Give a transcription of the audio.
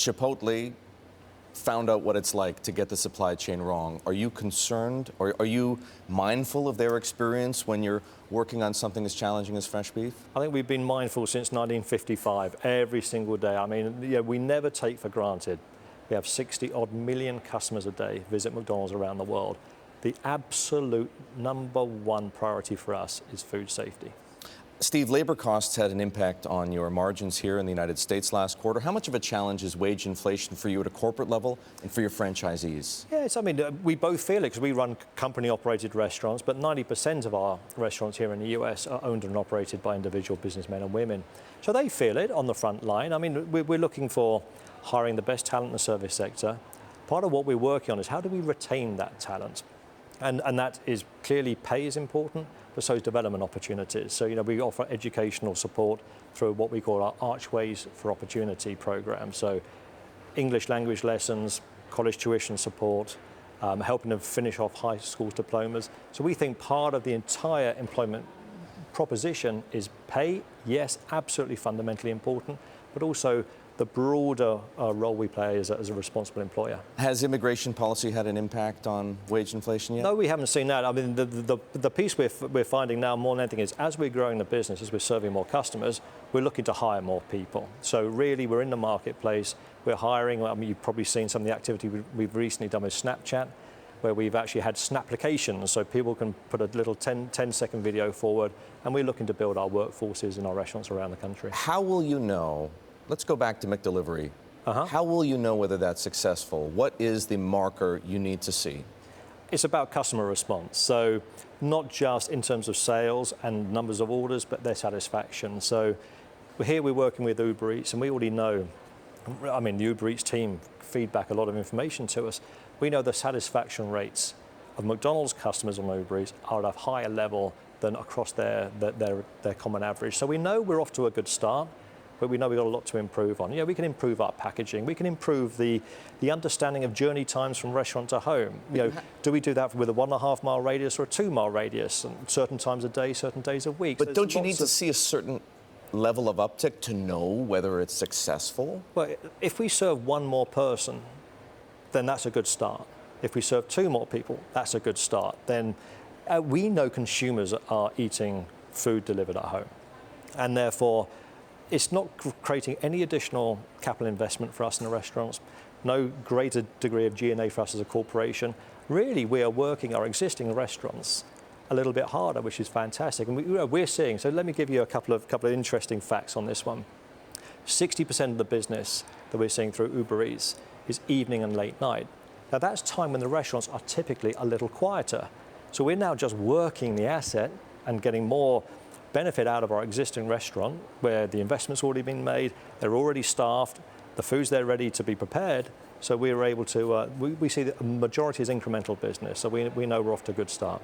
Chipotle found out what it's like to get the supply chain wrong. Are you concerned, or are you mindful of their experience when you're working on something as challenging as fresh beef? I think we've been mindful since 1955, every single day. I mean, we never take for granted. We have 60-odd million customers a day visit McDonald's around the world. The absolute #1 priority for us is food safety. Steve, labor costs had an impact on your margins here in the United States last quarter. How much of a challenge is wage inflation for you at a corporate level and for your franchisees? Yes, I mean, we both feel it because we run company-operated restaurants, but 90% of our restaurants here in the US are owned and operated by individual businessmen and women. So they feel it on the front line. I mean, we're looking for hiring the best talent in the service sector. Part of what we're working on is how do we retain that talent? And that is clearly pay is important, but so is development opportunities. So, we offer educational support through what we call our Archways for Opportunity program. So English language lessons, college tuition support, helping them finish off high school diplomas. So we think part of the entire employment proposition is pay, yes, absolutely fundamentally important, but also the broader role we play as a responsible employer. Has immigration policy had an impact on wage inflation yet? No, we haven't seen that. I mean, the piece we're finding now more than anything is as we're growing the business, as we're serving more customers, we're looking to hire more people. So really, we're in the marketplace, we're hiring. I mean, you've probably seen some of the activity we've recently done with Snapchat, where we've actually had Snapplications, so people can put a little 10-second video forward, and we're looking to build our workforces in our restaurants around the country. How will you know? Let's go back to McDelivery. How will you know whether that's successful? What is the marker you need to see? It's about customer response. So not just in terms of sales and numbers of orders, but their satisfaction. So here we're working with Uber Eats, and we already know, I mean, the Uber Eats team feed back a lot of information to us. We know the satisfaction rates of McDonald's customers on Uber Eats are at a higher level than across their common average. So we know we're off to a good start, but we know we've got a lot to improve on. We can improve our packaging. We can improve the understanding of journey times from restaurant to home. Do we do that with a 1.5 mile radius or a 2 mile radius, and certain times a day, certain days a week? But don't you need to see a certain level of uptick to know whether it's successful? Well, if we serve one more person, then that's a good start. If we serve 2 more people, that's a good start. Then we know consumers are eating food delivered at home, and therefore it's not creating any additional capital investment for us in the restaurants, no greater degree of G&A for us as a corporation. Really, we are working our existing restaurants a little bit harder, which is fantastic. And we're seeing, so let me give you a couple of interesting facts on this one. 60% of the business that we're seeing through Uber Eats is evening and late night. Now that's time when the restaurants are typically a little quieter. So we're now just working the asset and getting more benefit out of our existing restaurant, where the investment's already been made, they're already staffed, the food's there ready to be prepared. So we're able to, we see that the majority is incremental business, so we know we're off to a good start.